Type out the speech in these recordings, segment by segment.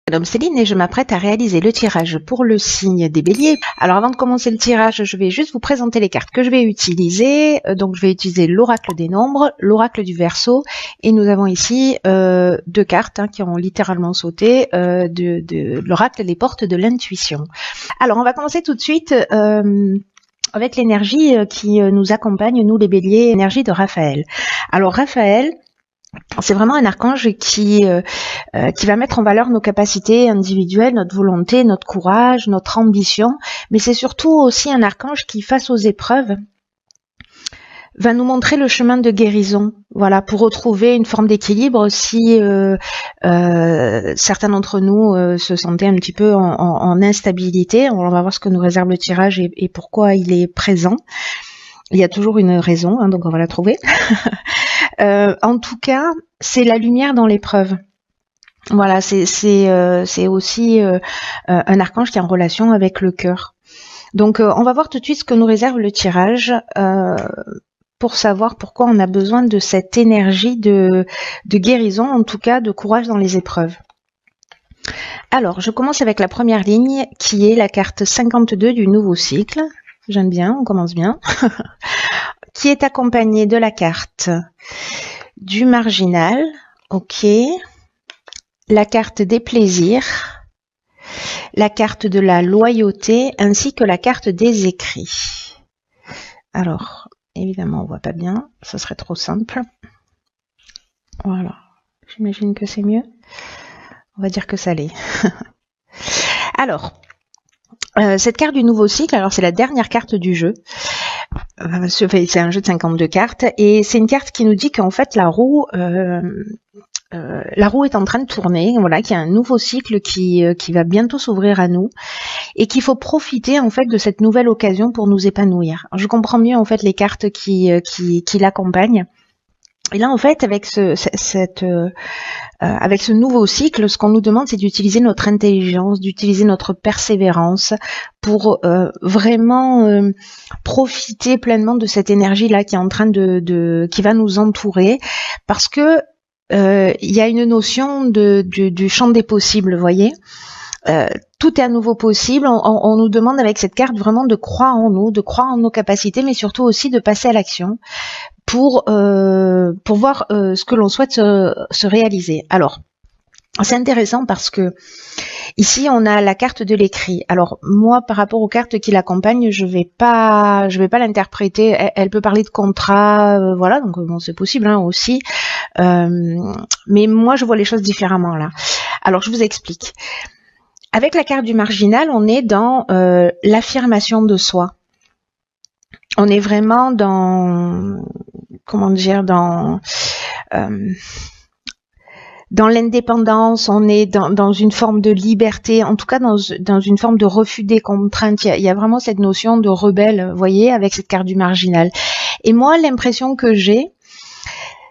Madame Céline et je m'apprête à réaliser le tirage pour le signe des béliers. Alors avant de commencer le tirage, je vais juste vous présenter les cartes que je vais utiliser. Donc je vais utiliser l'oracle des nombres, l'oracle du Verseau et nous avons ici deux cartes qui ont littéralement sauté de l'oracle des portes de l'intuition. Alors on va commencer tout de suite avec l'énergie qui nous accompagne, nous les béliers, l'énergie de Raphaël. Alors Raphaël, c'est vraiment un archange qui va mettre en valeur nos capacités individuelles, notre volonté, notre courage, notre ambition, mais c'est surtout aussi un archange qui, face aux épreuves, va nous montrer le chemin de guérison, voilà, pour retrouver une forme d'équilibre si certains d'entre nous se sentaient un petit peu en instabilité. On va voir ce que nous réserve le tirage et pourquoi il est présent. Il y a toujours une raison, donc on va la trouver. En tout cas, c'est la lumière dans l'épreuve. Voilà, c'est aussi un archange qui est en relation avec le cœur. Donc, on va voir tout de suite ce que nous réserve le tirage pour savoir pourquoi on a besoin de cette énergie de guérison, en tout cas de courage dans les épreuves. Alors, je commence avec la première ligne qui est la carte 52 du nouveau cycle. J'aime bien, on commence bien. Qui est accompagnée de la carte du marginal, ok, la carte des plaisirs, la carte de la loyauté, ainsi que la carte des écrits. Alors, évidemment, on voit pas bien, ça serait trop simple. Voilà, j'imagine que c'est mieux. On va dire que ça l'est. Alors, cette carte du nouveau cycle, alors c'est la dernière carte du jeu. C'est un jeu de 52 cartes et c'est une carte qui nous dit qu'en fait la roue est en train de tourner, voilà, qu'il y a un nouveau cycle qui va bientôt s'ouvrir à nous et qu'il faut profiter en fait de cette nouvelle occasion pour nous épanouir. Alors, je comprends mieux en fait les cartes qui l'accompagnent. Et là en fait avec avec ce nouveau cycle, ce qu'on nous demande, c'est d'utiliser notre intelligence, d'utiliser notre persévérance pour vraiment profiter pleinement de cette énergie-là qui est en train qui va nous entourer, parce que il y a une notion du champ des possibles, vous voyez. Tout est à nouveau possible. On nous demande avec cette carte vraiment de croire en nous, de croire en nos capacités, mais surtout aussi de passer à l'action pour voir ce que l'on souhaite se réaliser. Alors, c'est intéressant parce que ici on a la carte de l'écrit. Alors moi, par rapport aux cartes qui l'accompagnent, je vais pas l'interpréter. Elle peut parler de contrat, voilà, donc bon, c'est possible aussi. Mais moi, je vois les choses différemment là. Alors, je vous explique. Avec la carte du marginal, on est dans l'affirmation de soi. On est vraiment dans, comment dire, dans l'indépendance, on est dans une forme de liberté, en tout cas dans une forme de refus des contraintes. Il y a vraiment cette notion de rebelle, vous voyez, avec cette carte du marginal. Et moi, l'impression que j'ai,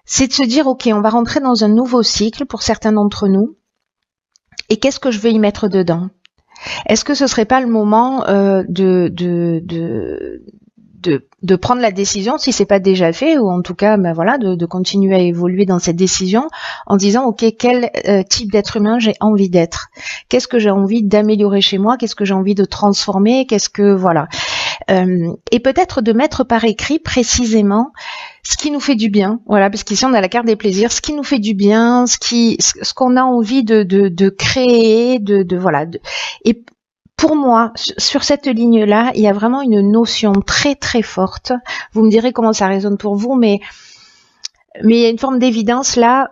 c'est de se dire, ok, on va rentrer dans un nouveau cycle pour certains d'entre nous, et qu'est-ce que je veux y mettre dedans? Est-ce que ce serait pas le moment de prendre la décision, si c'est pas déjà fait, ou en tout cas, ben voilà, de continuer à évoluer dans cette décision en disant, ok, quel type d'être humain j'ai envie d'être? Qu'est-ce que j'ai envie d'améliorer chez moi? Qu'est-ce que j'ai envie de transformer? Qu'est-ce que, voilà. Et peut-être de mettre par écrit précisément ce qui nous fait du bien, voilà, parce qu'ici on a la carte des plaisirs, ce qui nous fait du bien, ce qu'on a envie de créer, voilà. Et pour moi, sur cette ligne-là, il y a vraiment une notion très très forte. Vous me direz comment ça résonne pour vous, mais il y a une forme d'évidence là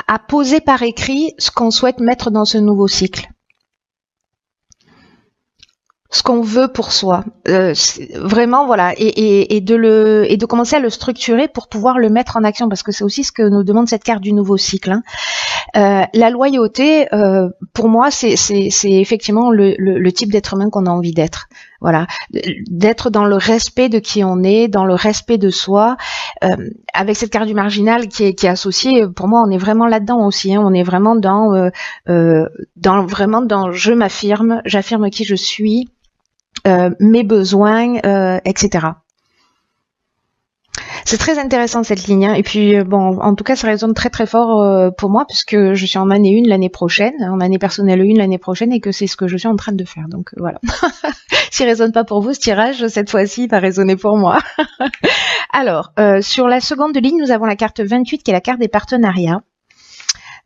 à poser par écrit ce qu'on souhaite mettre dans ce nouveau cycle. Ce qu'on veut pour soi, vraiment, voilà, et de commencer à le structurer pour pouvoir le mettre en action, parce que c'est aussi ce que nous demande cette carte du nouveau cycle. La loyauté, pour moi, c'est effectivement le type d'être humain qu'on a envie d'être. Voilà, d'être dans le respect de qui on est, dans le respect de soi. Avec cette carte du marginal qui est associée, pour moi, on est vraiment là-dedans aussi. On est vraiment dans je m'affirme, j'affirme qui je suis. Mes besoins, etc. C'est très intéressant cette ligne, hein. Et puis bon, en tout cas, ça résonne très très fort pour moi puisque je suis en année 1 l'année prochaine, en année personnelle 1 l'année prochaine, et que c'est ce que je suis en train de faire. Donc voilà. S'il résonne pas pour vous, ce tirage cette fois-ci va résonner pour moi. Alors, sur la seconde ligne, nous avons la carte 28 qui est la carte des partenariats.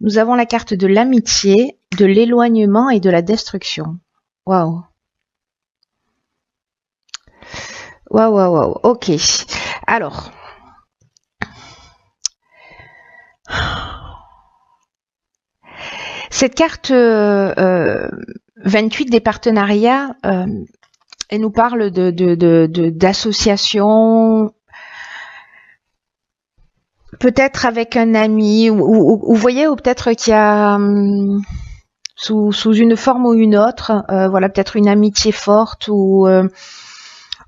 Nous avons la carte de l'amitié, de l'éloignement et de la destruction. Waouh. Waouh, waouh, waouh. Ok. Alors. Cette carte 28 des partenariats, elle nous parle d'associations, peut-être avec un ami, ou vous voyez, ou peut-être qu'il y a sous une forme ou une autre, voilà, peut-être une amitié forte ou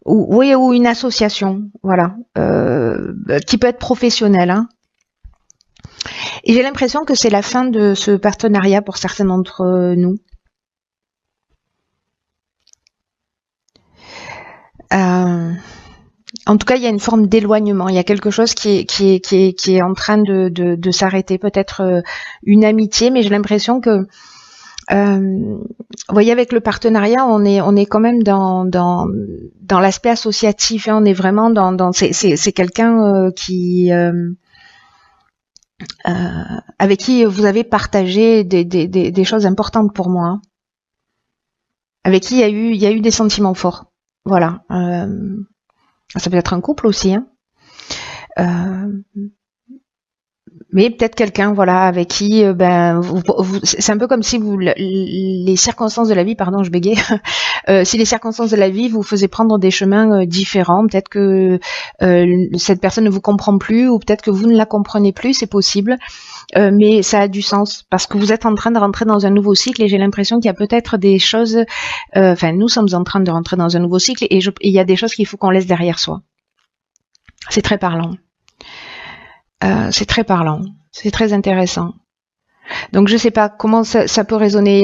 une association, voilà, qui peut être professionnelle, hein. Et j'ai l'impression que c'est la fin de ce partenariat pour certains d'entre nous. En tout cas, il y a une forme d'éloignement. Il y a quelque chose qui est en train de s'arrêter. Peut-être une amitié, mais j'ai l'impression que, vous voyez, avec le partenariat, on est quand même dans l'aspect associatif. Hein. On est vraiment dans c'est quelqu'un qui avec qui vous avez partagé des choses importantes pour moi, hein. Avec qui il y a eu des sentiments forts. Voilà. Ça peut être un couple aussi, hein. Mais peut-être quelqu'un, voilà, avec qui, c'est un peu comme si les circonstances de la vie, pardon, je bégaye, si les circonstances de la vie vous faisaient prendre des chemins différents, peut-être que cette personne ne vous comprend plus, ou peut-être que vous ne la comprenez plus, c'est possible, mais ça a du sens, parce que vous êtes en train de rentrer dans un nouveau cycle, et j'ai l'impression qu'il y a peut-être des choses, nous sommes en train de rentrer dans un nouveau cycle, et il y a des choses qu'il faut qu'on laisse derrière soi. C'est très parlant. C'est très parlant, c'est très intéressant. Donc je sais pas comment ça peut résonner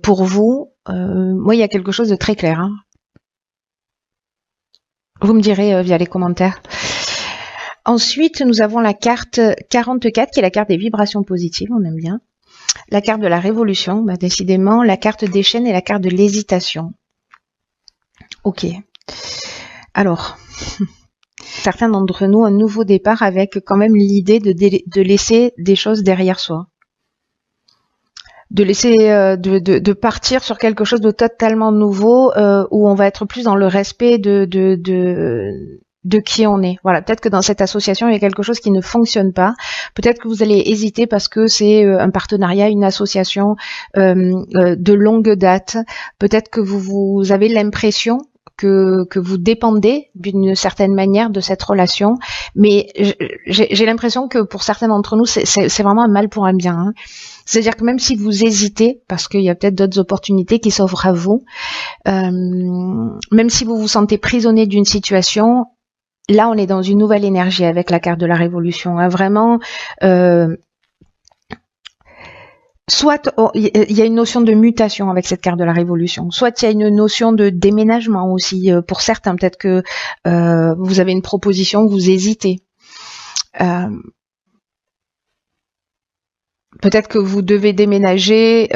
pour vous. Moi, il y a quelque chose de très clair, hein. Vous me direz via les commentaires. Ensuite, nous avons la carte 44 qui est la carte des vibrations positives, on aime bien. La carte de la révolution, bah, décidément, la carte des chaînes et la carte de l'hésitation. Ok. Alors... certains d'entre nous un nouveau départ avec quand même l'idée de laisser des choses derrière soi, de laisser de partir sur quelque chose de totalement nouveau où on va être plus dans le respect de qui on est. Voilà, peut-être que dans cette association il y a quelque chose qui ne fonctionne pas. Peut-être que vous allez hésiter parce que c'est un partenariat, une association de longue date. Peut-être que vous avez l'impression que vous dépendez d'une certaine manière de cette relation, mais j'ai l'impression que pour certains d'entre nous, c'est vraiment un mal pour un bien, hein. C'est-à-dire que même si vous hésitez, parce qu'il y a peut-être d'autres opportunités qui s'offrent à vous, même si vous vous sentez prisonnier d'une situation, là on est dans une nouvelle énergie avec la carte de la révolution, hein. Vraiment... soit il y a une notion de mutation avec cette carte de la révolution, soit il y a une notion de déménagement aussi. Pour certains, peut-être que vous avez une proposition, vous hésitez. Peut-être que vous devez déménager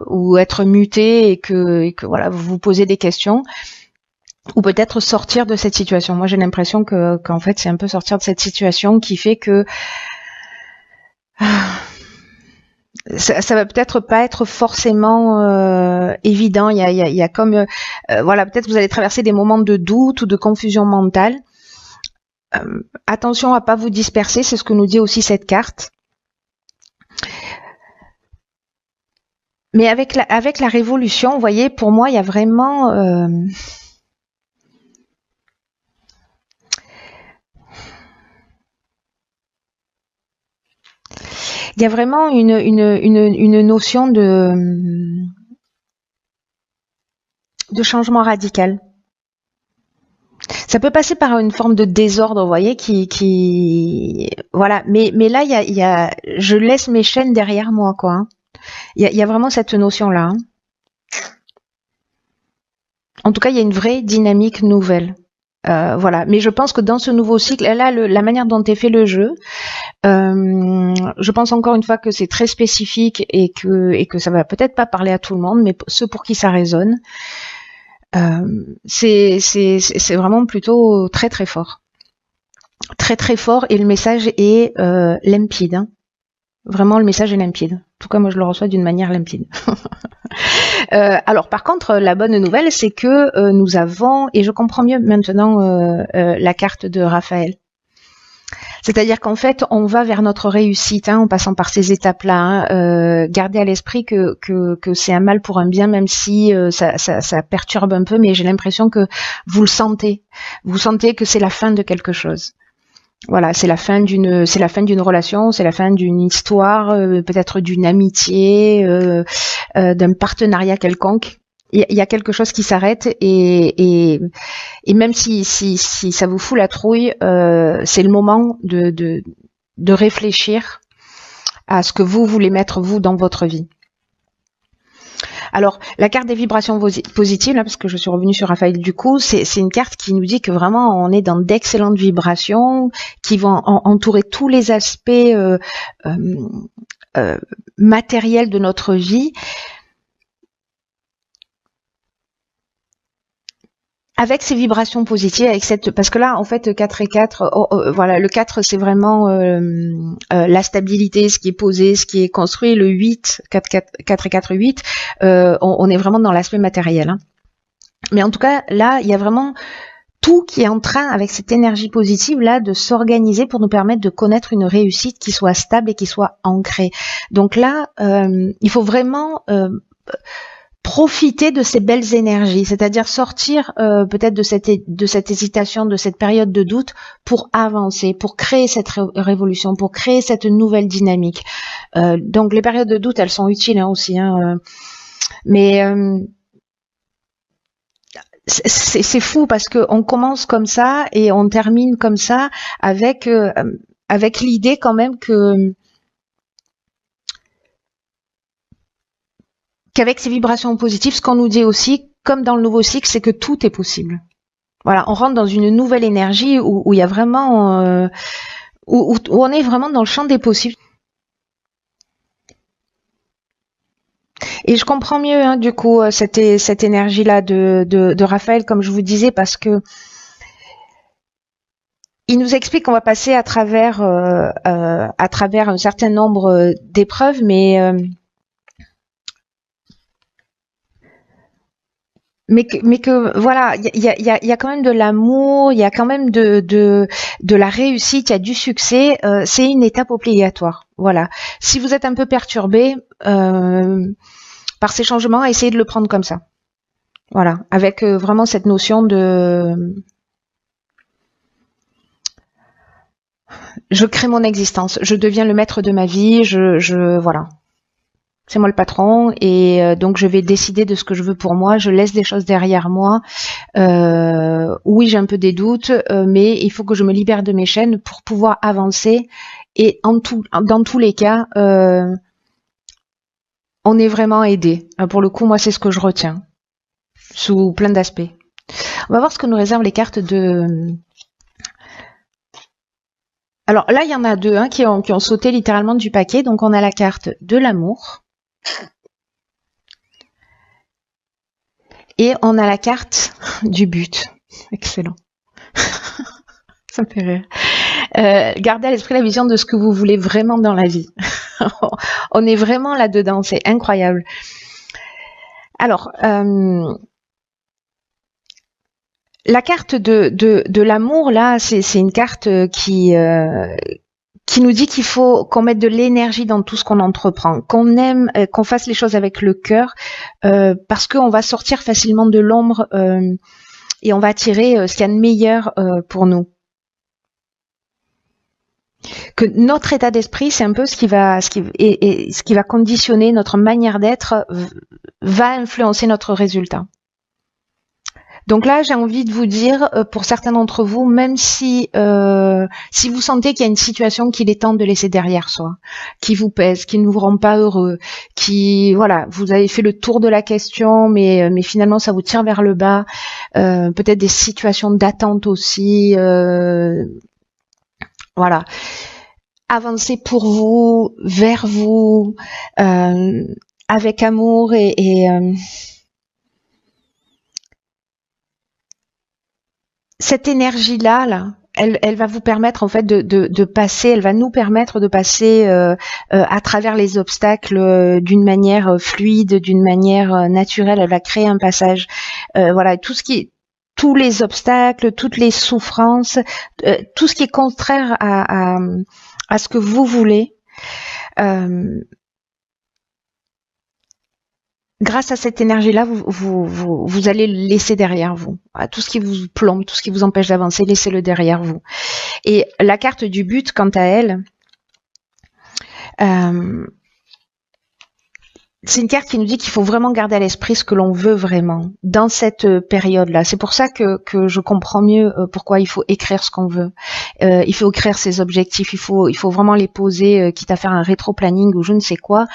ou être muté et que voilà, vous vous posez des questions. Ou peut-être sortir de cette situation. Moi, j'ai l'impression qu'en fait, c'est un peu sortir de cette situation qui fait que... ça va peut-être pas être forcément évident. Il y a comme voilà, peut-être vous allez traverser des moments de doute ou de confusion mentale. Attention à pas vous disperser, c'est ce que nous dit aussi cette carte. Mais avec la révolution, vous voyez, pour moi, il y a vraiment il y a vraiment une notion de changement radical. Ça peut passer par une forme de désordre, vous voyez, qui voilà. Mais là, il y a, je laisse mes chaînes derrière moi, quoi, hein. Il y a vraiment cette notion-là, hein. En tout cas, il y a une vraie dynamique nouvelle. Voilà. Mais je pense que dans ce nouveau cycle, là, la manière dont est fait le jeu, je pense encore une fois que c'est très spécifique et que ça va peut-être pas parler à tout le monde, mais ceux pour qui ça résonne, c'est vraiment plutôt très très fort. Très très fort, et le message est limpide. Hein. Vraiment, le message est limpide. En tout cas, moi, je le reçois d'une manière limpide. Alors, par contre, la bonne nouvelle, c'est que nous avons, et je comprends mieux maintenant la carte de Raphaël. C'est-à-dire qu'en fait, on va vers notre réussite, hein, en passant par ces étapes-là. Hein. Gardez à l'esprit que c'est un mal pour un bien, même si ça perturbe un peu, mais j'ai l'impression que vous le sentez. Vous sentez que c'est la fin de quelque chose. Voilà, c'est la fin d'une relation, c'est la fin d'une histoire, peut-être d'une amitié, d'un partenariat quelconque. Il y a quelque chose qui s'arrête, et même si ça vous fout la trouille, c'est le moment de réfléchir à ce que vous voulez mettre vous dans votre vie. Alors, la carte des vibrations positives, là, parce que je suis revenue sur Raphaël du coup, c'est une carte qui nous dit que vraiment on est dans d'excellentes vibrations qui vont entourer tous les aspects matériels de notre vie. Avec ces vibrations positives, parce que là, en fait, 4 et 4, voilà, le 4, c'est vraiment la stabilité, ce qui est posé, ce qui est construit. Le 8, 4 et 4, 8, on est vraiment dans l'aspect matériel. Hein. Mais en tout cas, là, il y a vraiment tout qui est en train, avec cette énergie positive-là, de s'organiser pour nous permettre de connaître une réussite qui soit stable et qui soit ancrée. Donc là, il faut vraiment... profiter de ces belles énergies, c'est-à-dire sortir peut-être de cette hésitation, de cette période de doute pour avancer, pour créer cette révolution, pour créer cette nouvelle dynamique. Donc les périodes de doute, elles sont utiles hein, aussi, hein, mais c'est fou parce que on commence comme ça et on termine comme ça avec l'idée quand même qu'avec ces vibrations positives, ce qu'on nous dit aussi, comme dans le nouveau cycle, c'est que tout est possible. Voilà, on rentre dans une nouvelle énergie où il y a vraiment, où on est vraiment dans le champ des possibles. Et je comprends mieux, hein, du coup, cette énergie-là de Raphaël, comme je vous disais, parce que il nous explique qu'on va passer à travers un certain nombre d'épreuves, mais que voilà, il y a quand même de l'amour, il y a quand même de la réussite, il y a du succès. C'est une étape obligatoire. Voilà. Si vous êtes un peu perturbé par ces changements, essayez de le prendre comme ça. Voilà, avec vraiment cette notion de je crée mon existence, je deviens le maître de ma vie, voilà. C'est moi le patron et donc je vais décider de ce que je veux pour moi. Je laisse des choses derrière moi. Oui, j'ai un peu des doutes, mais il faut que je me libère de mes chaînes pour pouvoir avancer. Et dans tous les cas, on est vraiment aidé. Pour le coup, moi, c'est ce que je retiens sous plein d'aspects. On va voir ce que nous réservent les cartes de... Alors là, il y en a deux hein, qui ont sauté littéralement du paquet. Donc on a la carte de l'amour. Et on a la carte du but. Excellent. Ça me fait rire. Gardez à l'esprit la vision de ce que vous voulez vraiment dans la vie. On est vraiment là-dedans, c'est incroyable. Alors, la carte de l'amour, là, c'est une carte qui nous dit qu'il faut qu'on mette de l'énergie dans tout ce qu'on entreprend, qu'on aime, qu'on fasse les choses avec le cœur, parce qu'on va sortir facilement de l'ombre et on va attirer ce qu'il y a de meilleur pour nous. Que notre état d'esprit, c'est un peu ce qui va conditionner notre manière d'être, va influencer notre résultat. Donc là, j'ai envie de vous dire, pour certains d'entre vous, même si si vous sentez qu'il y a une situation qu'il est temps de laisser derrière soi, qui vous pèse, qui ne vous rend pas heureux, qui voilà, vous avez fait le tour de la question, mais finalement ça vous tire vers le bas, peut-être des situations d'attente aussi, voilà. Avancez pour vous, vers vous, avec amour et cette énergie-là, elle va vous permettre en fait de passer, elle va nous permettre de passer à travers les obstacles d'une manière fluide, d'une manière naturelle. Elle va créer un passage. Voilà, tous les obstacles, toutes les souffrances, tout ce qui est contraire à ce que vous voulez. Grâce à cette énergie-là, vous allez le laisser derrière vous. Tout ce qui vous plombe, tout ce qui vous empêche d'avancer, laissez-le derrière vous. Et la carte du but, quant à elle, c'est une carte qui nous dit qu'il faut vraiment garder à l'esprit ce que l'on veut vraiment dans cette période-là. C'est pour ça que je comprends mieux pourquoi il faut écrire ce qu'on veut. Il faut écrire ses objectifs. Il faut vraiment les poser, quitte à faire un rétro-planning ou je ne sais quoi.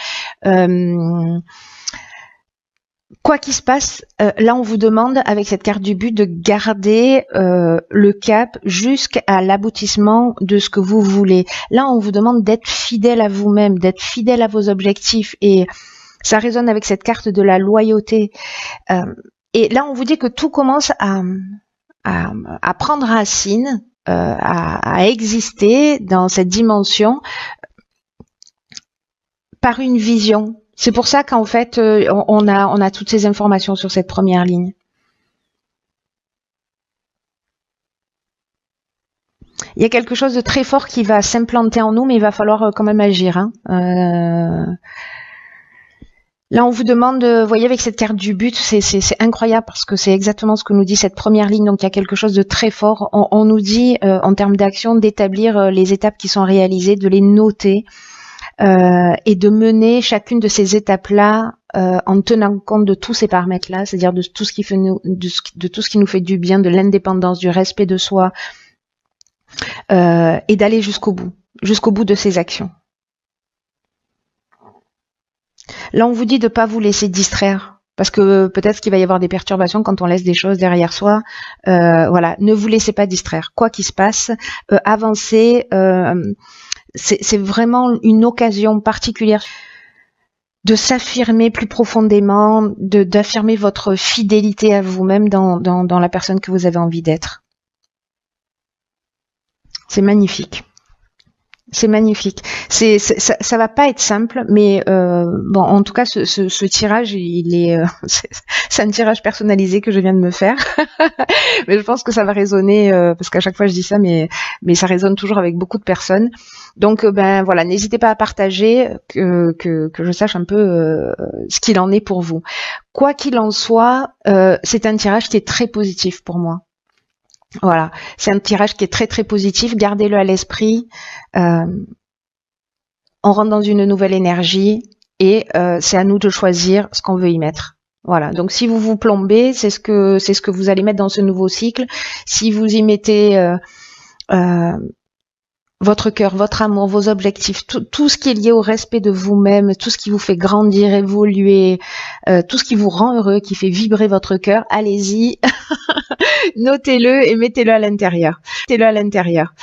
Quoi qu'il se passe, là on vous demande avec cette carte du but de garder le cap jusqu'à l'aboutissement de ce que vous voulez. Là on vous demande d'être fidèle à vous-même, d'être fidèle à vos objectifs et ça résonne avec cette carte de la loyauté. Et là on vous dit que tout commence à prendre racine, à exister dans cette dimension par une vision. C'est pour ça qu'en fait, on a toutes ces informations sur cette première ligne. Il y a quelque chose de très fort qui va s'implanter en nous, mais il va falloir quand même agir. Hein. Là, on vous demande, vous voyez, avec cette carte du but, c'est incroyable parce que c'est exactement ce que nous dit cette première ligne. Donc, il y a quelque chose de très fort. On nous dit, en termes d'action, d'établir les étapes qui sont réalisées, de les noter. Et de mener chacune de ces étapes-là en tenant compte de tous ces paramètres-là, c'est-à-dire de tout ce qui fait de tout ce qui nous fait du bien, de l'indépendance, du respect de soi, et d'aller jusqu'au bout de ces actions. Là, on vous dit de pas vous laisser distraire, parce que peut-être qu'il va y avoir des perturbations quand on laisse des choses derrière soi. Voilà, ne vous laissez pas distraire. Quoi qu'il se passe, avancez. C'est vraiment une occasion particulière de s'affirmer plus profondément, d'affirmer votre fidélité à vous-même dans la personne que vous avez envie d'être. C'est magnifique. C'est magnifique. Ça va pas être simple, mais bon, en tout cas, ce tirage, il est, c'est un tirage personnalisé que je viens de me faire, mais je pense que ça va résonner parce qu'à chaque fois je dis ça, mais ça résonne toujours avec beaucoup de personnes. Donc, ben voilà, n'hésitez pas à partager que je sache un peu ce qu'il en est pour vous. Quoi qu'il en soit, c'est un tirage qui est très positif pour moi. Voilà, c'est un tirage qui est très très positif, gardez-le à l'esprit. On rentre dans une nouvelle énergie et c'est à nous de choisir ce qu'on veut y mettre. Voilà, donc si vous vous plombez, c'est ce que vous allez mettre dans ce nouveau cycle. Si vous y mettez votre cœur, votre amour, vos objectifs, tout ce qui est lié au respect de vous-même, tout ce qui vous fait grandir, évoluer, tout ce qui vous rend heureux, qui fait vibrer votre cœur, allez-y, notez-le et mettez-le à l'intérieur. Mettez-le à l'intérieur.